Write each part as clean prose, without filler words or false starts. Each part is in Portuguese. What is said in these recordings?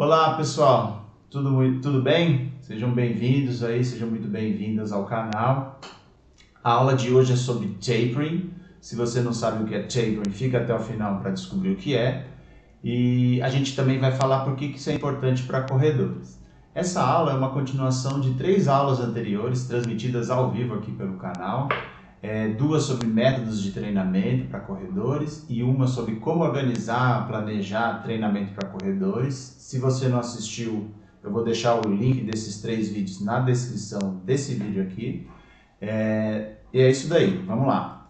Olá pessoal, tudo bem? Sejam bem-vindos aí, sejam muito bem-vindas ao canal. A aula de hoje é sobre tapering. Se você não sabe o que é tapering, fica até o final para descobrir o que é. E a gente também vai falar por que isso é importante para corredores. Essa aula é uma continuação de 3 aulas anteriores, transmitidas ao vivo aqui pelo canal. Duas sobre métodos de treinamento para corredores e uma sobre como organizar, planejar treinamento para corredores. Se você não assistiu, eu vou deixar o link desses 3 vídeos na descrição desse vídeo aqui. E é isso daí, vamos lá.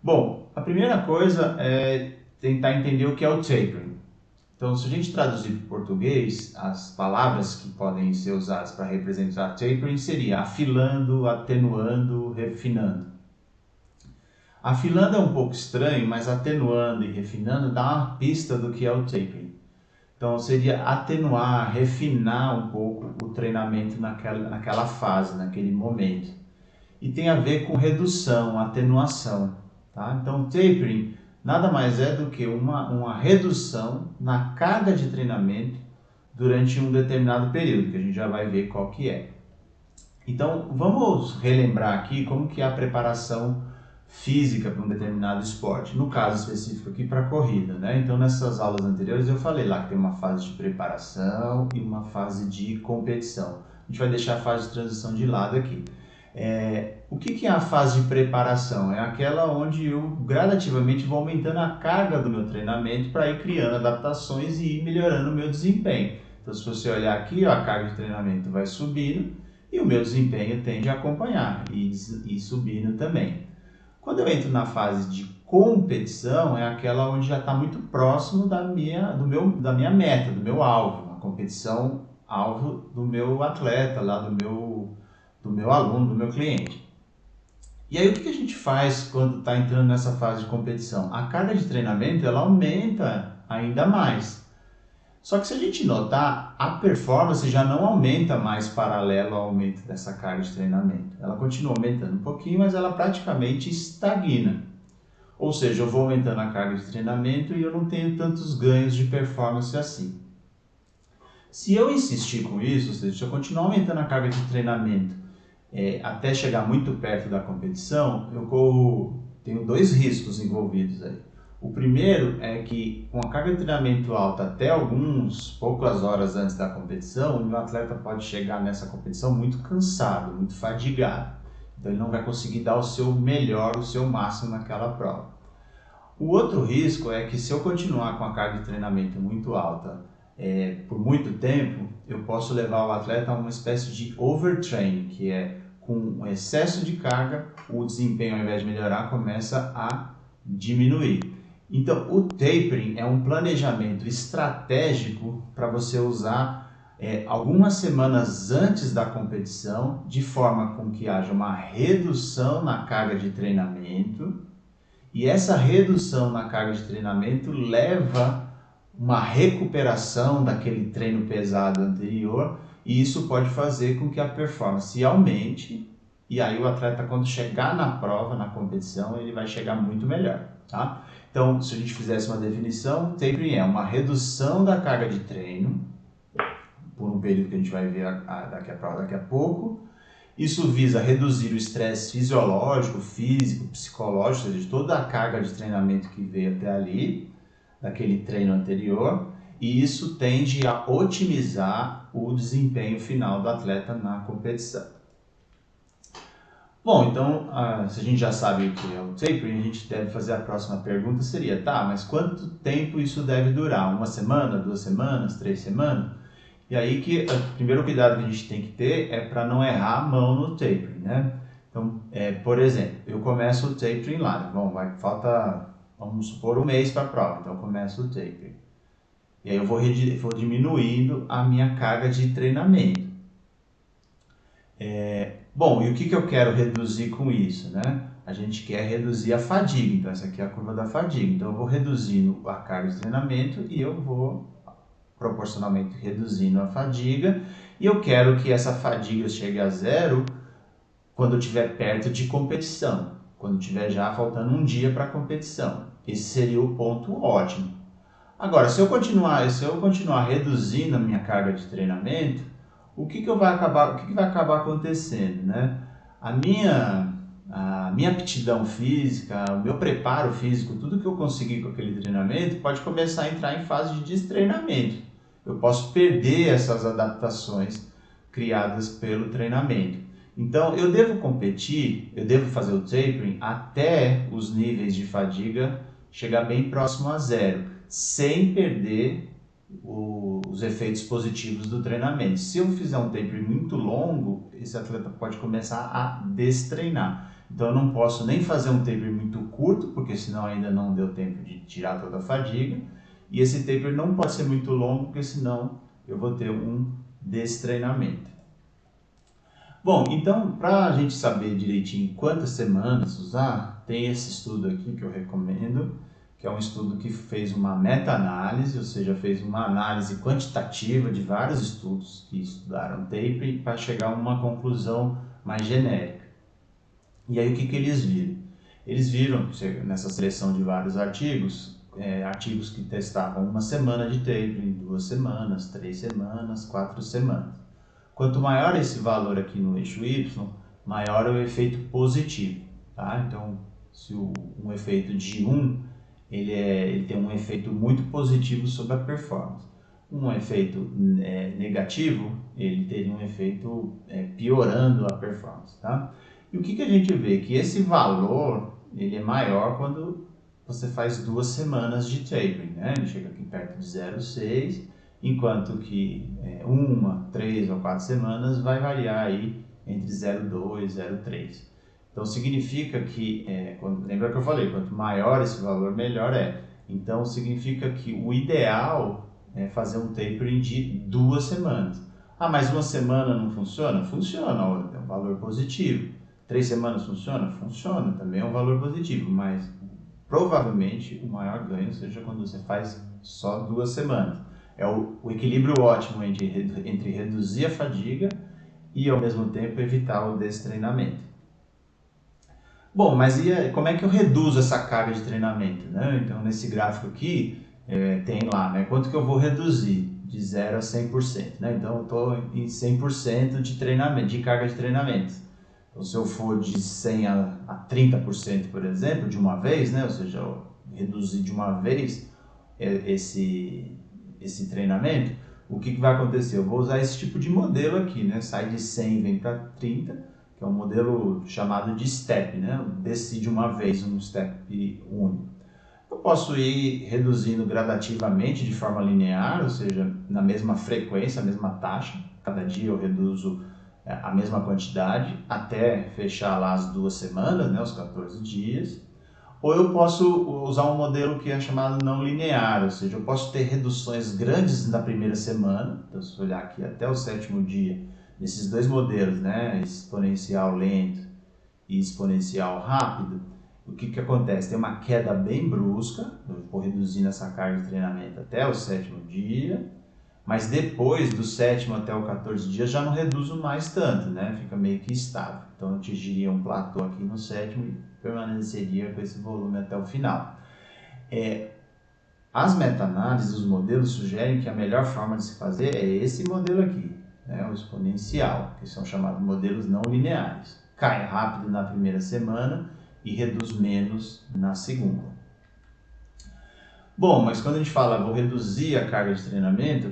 Bom, a primeira coisa é tentar entender o que é o tapering. Então, se a gente traduzir para o português, as palavras que podem ser usadas para representar tapering seria afilando, atenuando, refinando. Afilando é um pouco estranho, mas atenuando e refinando dá uma pista do que é o tapering. Então seria atenuar, refinar um pouco o treinamento naquela fase, naquele momento. E tem a ver com redução, atenuação. Tá? Então tapering nada mais é do que uma redução na carga de treinamento durante um determinado período, que a gente já vai ver qual que é. Então vamos relembrar aqui como que é a preparação física para um determinado esporte, no caso específico aqui para a corrida, né? Então nessas aulas anteriores eu falei lá que tem uma fase de preparação e uma fase de competição. A gente vai deixar a fase de transição de lado aqui. O que é a fase de preparação? É aquela onde eu gradativamente vou aumentando a carga do meu treinamento para ir criando adaptações e ir melhorando o meu desempenho. Então se você olhar aqui, ó, a carga de treinamento vai subindo e o meu desempenho tende a acompanhar e subindo também. Quando eu entro na fase de competição, é aquela onde já está muito próximo da minha meta, do meu alvo, a competição alvo do meu atleta, lá do meu aluno, do meu cliente. E aí o que a gente faz quando está entrando nessa fase de competição? A carga de treinamento ela aumenta ainda mais. Só que se a gente notar, a performance já não aumenta mais paralelo ao aumento dessa carga de treinamento. Ela continua aumentando um pouquinho, mas ela praticamente estagna. Ou seja, eu vou aumentando a carga de treinamento e eu não tenho tantos ganhos de performance assim. Se eu insistir com isso, ou seja, se eu continuar aumentando a carga de treinamento até chegar muito perto da competição, tenho 2 riscos envolvidos aí. O primeiro é que com a carga de treinamento alta até poucas horas antes da competição, o meu atleta pode chegar nessa competição muito cansado, muito fadigado. Então ele não vai conseguir dar o seu melhor, o seu máximo naquela prova. O outro risco é que se eu continuar com a carga de treinamento muito alta por muito tempo, eu posso levar o atleta a uma espécie de overtraining, que é com excesso de carga, o desempenho ao invés de melhorar começa a diminuir. Então, o tapering é um planejamento estratégico para você usar algumas semanas antes da competição, de forma com que haja uma redução na carga de treinamento, e essa redução na carga de treinamento leva uma recuperação daquele treino pesado anterior, e isso pode fazer com que a performance aumente, e aí o atleta, quando chegar na prova, na competição, ele vai chegar muito melhor, tá? Então, se a gente fizesse uma definição, tapering é uma redução da carga de treino, por um período que a gente vai ver daqui a pouco. Isso visa reduzir o estresse fisiológico, físico, psicológico, ou seja, toda a carga de treinamento que veio até ali, daquele treino anterior, e isso tende a otimizar o desempenho final do atleta na competição. Bom, então, se a gente já sabe o que é o tapering, a gente deve fazer a próxima pergunta, seria, tá, mas quanto tempo isso deve durar? 1 semana, 2 semanas, 3 semanas? E aí que o primeiro cuidado que a gente tem que ter é para não errar a mão no tapering, né? Então, por exemplo, eu começo o tapering lá, falta, vamos supor, 1 mês para a prova, então eu começo o tapering. E aí eu vou diminuindo a minha carga de treinamento. Bom, e o que eu quero reduzir com isso, né? A gente quer reduzir a fadiga, então essa aqui é a curva da fadiga. Então eu vou reduzindo a carga de treinamento e eu vou proporcionalmente reduzindo a fadiga, e eu quero que essa fadiga chegue a 0 quando eu estiver perto de competição, quando estiver já faltando 1 dia para a competição. Esse seria o ponto ótimo. Agora, se eu continuar reduzindo a minha carga de treinamento, o que vai acabar acontecendo, né? A minha aptidão física, o meu preparo físico, tudo que eu consegui com aquele treinamento pode começar a entrar em fase de destreinamento. Eu posso perder essas adaptações criadas pelo treinamento. Então, eu devo competir, eu devo fazer o tapering até os níveis de fadiga chegar bem próximo a zero, sem perder os efeitos positivos do treinamento. Se eu fizer um tapering muito longo, esse atleta pode começar a destreinar. Então eu não posso nem fazer um taper muito curto, porque senão ainda não deu tempo de tirar toda a fadiga. E esse taper não pode ser muito longo, porque senão eu vou ter um destreinamento. Bom, então para a gente saber direitinho quantas semanas usar, tem esse estudo aqui que eu recomendo, que é um estudo que fez uma meta-análise, ou seja, fez uma análise quantitativa de vários estudos que estudaram taper para chegar a uma conclusão mais genérica. E aí o que eles viram? Eles viram, nessa seleção de vários artigos, artigos que testavam uma semana de tapering, 2 semanas, 3 semanas, 4 semanas. Quanto maior esse valor aqui no eixo Y, maior é o efeito positivo. Tá? Então, se um efeito de 1, ele tem um efeito muito positivo sobre a performance. Um efeito negativo, ele teria um efeito piorando a performance. Tá? E o que a gente vê? Que esse valor ele é maior quando você faz 2 semanas de tapering, né? Ele chega aqui perto de 0,6, enquanto que 1, 3 ou 4 semanas vai variar aí entre 0,2 e 0,3. Então significa que, lembra que eu falei, quanto maior esse valor, melhor é. Então significa que o ideal é fazer um tapering de 2 semanas. Ah, mas 1 semana não funciona? Funciona, é um valor positivo. 3 semanas funciona? Funciona, também é um valor positivo, mas provavelmente o maior ganho seja quando você faz só 2 semanas. É o equilíbrio ótimo entre reduzir a fadiga e ao mesmo tempo evitar o destreinamento. Bom, mas como é que eu reduzo essa carga de treinamento, né? Então nesse gráfico aqui tem lá, né? Quanto que eu vou reduzir de 0 a 100%, né? Então eu estou em 100% de treinamento, de carga de treinamento. Então, se eu for de 100 a 30%, por exemplo, de uma vez, né? Ou seja, eu reduzir de uma vez esse treinamento, o que vai acontecer? Eu vou usar esse tipo de modelo aqui, né? Sai de 100 e vem para 30, que é um modelo chamado de step, né? Eu desci de uma vez um step único. Eu posso ir reduzindo gradativamente de forma linear, ou seja, na mesma frequência, a mesma taxa. Cada dia eu reduzo a mesma quantidade até fechar lá as 2 semanas, né, os 14 dias. Ou eu posso usar um modelo que é chamado não linear, ou seja, eu posso ter reduções grandes na primeira semana. Então, se eu olhar aqui até o 7º dia, nesses 2 modelos, né, exponencial lento e exponencial rápido, o que acontece? Tem uma queda bem brusca, eu vou reduzindo essa carga de treinamento até o 7º dia, mas depois do 7º até o 14 dias já não reduzo mais tanto, né? Fica meio que estável. Então eu atingiria um platô aqui no 7º e permaneceria com esse volume até o final. As meta-análises, os modelos sugerem que a melhor forma de se fazer é esse modelo aqui, né? O exponencial, que são chamados modelos não lineares. Cai rápido na primeira semana e reduz menos na segunda. Bom, mas quando a gente fala vou reduzir a carga de treinamento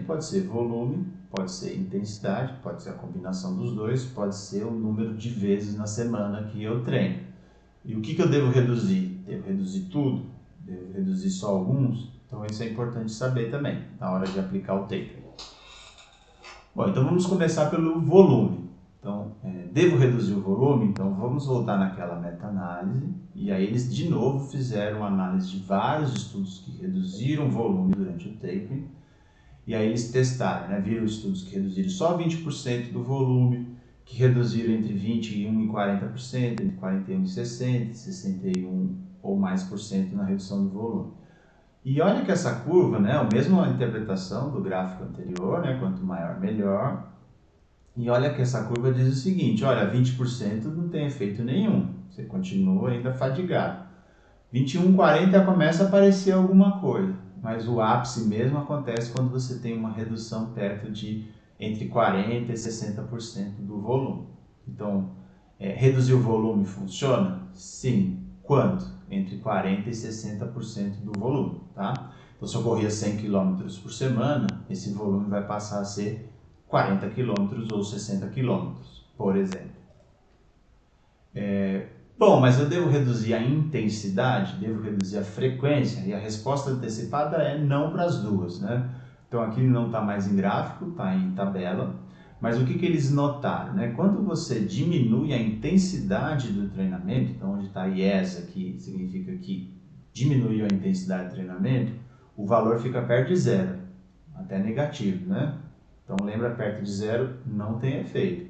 pode ser volume, pode ser intensidade, pode ser a combinação dos dois, pode ser o número de vezes na semana que eu treino. E o que eu devo reduzir? Devo reduzir tudo? Devo reduzir só alguns? Então isso é importante saber também, na hora de aplicar o taper. Bom, então vamos começar pelo volume. Então, devo reduzir o volume? Então vamos voltar naquela meta-análise e aí eles de novo fizeram uma análise de vários estudos que reduziram o volume durante o tapering e aí eles testaram, né? Viram estudos que reduziram só 20% do volume, que reduziram entre 21% e 40%, entre 41% e 60%, 61% ou mais por cento na redução do volume. E olha que essa curva, né, a mesma interpretação do gráfico anterior, né, quanto maior melhor. E olha que essa curva diz o seguinte, olha, 20% não tem efeito nenhum, você continua ainda fadigado. 21, 40 começa a aparecer alguma coisa. mas o ápice mesmo acontece quando você tem uma redução perto de entre 40% e 60% do volume. Então, reduzir o volume funciona? Sim. Quanto? Entre 40% e 60% do volume, tá? Então, se eu corria 100 km por semana, esse volume vai passar a ser 40 km ou 60 km, por exemplo. Bom, mas eu devo reduzir a intensidade, devo reduzir a frequência, e a resposta antecipada é não para as duas, né? Então aqui não está mais em gráfico, está em tabela, mas o que eles notaram, né? Quando você diminui a intensidade do treinamento, então onde está IES aqui, significa que diminuiu a intensidade do treinamento, o valor fica perto de zero, até negativo, né? Então lembra, perto de zero não tem efeito.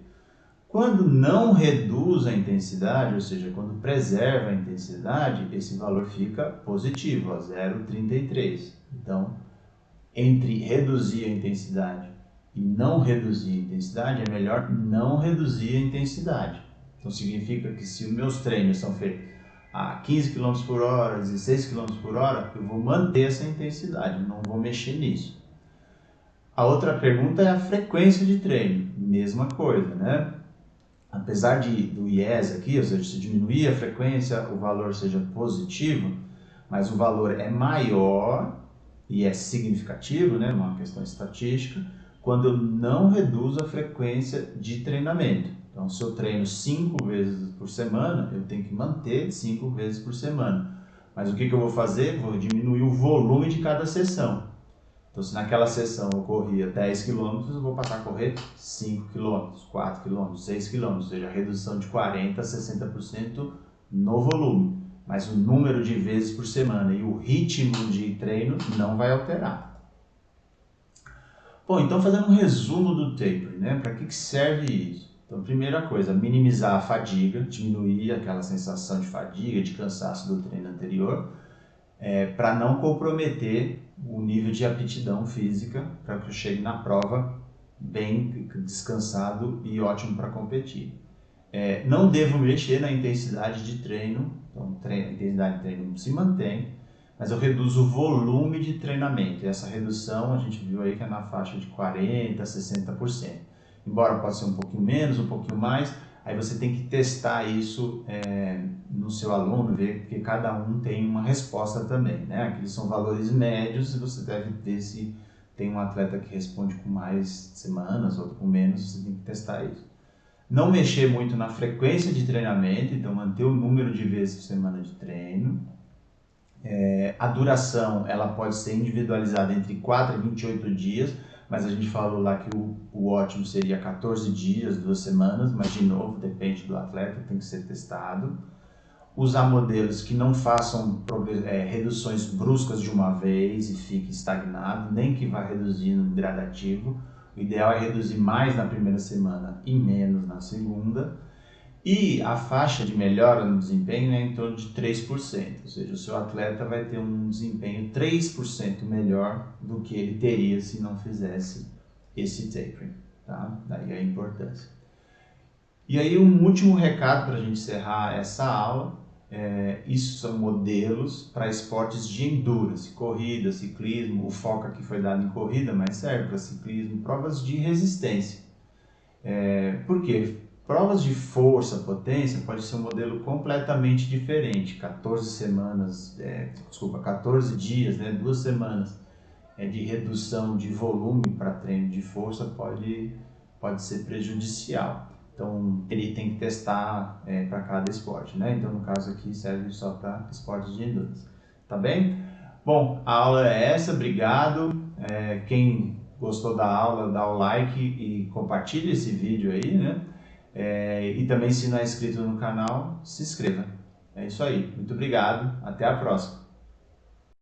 Quando não reduz a intensidade, ou seja, quando preserva a intensidade, esse valor fica positivo, 0,33. Então, entre reduzir a intensidade e não reduzir a intensidade, é melhor não reduzir a intensidade. Então, significa que se os meus treinos são feitos a 15 km por hora, 16 km por hora, eu vou manter essa intensidade, não vou mexer nisso. A outra pergunta é a frequência de treino, mesma coisa, né? Apesar do IES aqui, ou seja, se diminuir a frequência, o valor seja positivo, mas o valor é maior e é significativo, né, uma questão estatística, quando eu não reduzo a frequência de treinamento. Então, se eu treino 5 vezes por semana, eu tenho que manter 5 vezes por semana. Mas o que eu vou fazer? Vou diminuir o volume de cada sessão. Então, se naquela sessão eu corria 10 km, eu vou passar a correr 5 km, 4 km, 6 km, ou seja, a redução de 40% a 60% no volume. Mas o número de vezes por semana e o ritmo de treino não vai alterar. Bom, então fazendo um resumo do taper, né? Para que serve isso? Então, primeira coisa, minimizar a fadiga, diminuir aquela sensação de fadiga, de cansaço do treino anterior, para não comprometer o nível de aptidão física, para que eu chegue na prova bem descansado e ótimo para competir. Não devo mexer na intensidade de treino, então a intensidade de treino se mantém, mas eu reduzo o volume de treinamento. E essa redução a gente viu aí que é na faixa de 40% a 60%. Embora possa ser um pouquinho menos, um pouquinho mais, aí você tem que testar isso no seu aluno, ver que cada um tem uma resposta também, né? Aqueles são valores médios e você deve ver se tem um atleta que responde com mais semanas, outro com menos, você tem que testar isso. Não mexer muito na frequência de treinamento, então manter o número de vezes por semana de treino. A duração ela pode ser individualizada entre 4 e 28 dias, mas a gente falou lá que o ótimo seria 14 dias, 2 semanas, mas de novo depende do atleta, tem que ser testado. Usar modelos que não façam reduções bruscas de uma vez e fique estagnado, nem que vá reduzindo gradativo. O ideal é reduzir mais na primeira semana e menos na segunda. E a faixa de melhora no desempenho é em torno de 3%, ou seja, o seu atleta vai ter um desempenho 3% melhor do que ele teria se não fizesse esse tapering, tá? Daí a importância. E aí um último recado para a gente encerrar essa aula, isso são modelos para esportes de endurance, corrida, ciclismo, o foco aqui foi dado em corrida, mas serve para ciclismo, provas de resistência. Por quê? Provas de força, potência, pode ser um modelo completamente diferente, 14 dias, né, 2 semanas de redução de volume para treino de força pode ser prejudicial. Então, ele tem que testar para cada esporte, né? Então, no caso aqui, serve só para esportes de endurance. Tá bem? Bom, a aula é essa, obrigado. Quem gostou da aula, dá o like e compartilha esse vídeo aí, né? E também, se não é inscrito no canal, se inscreva. É isso aí. Muito obrigado. Até a próxima.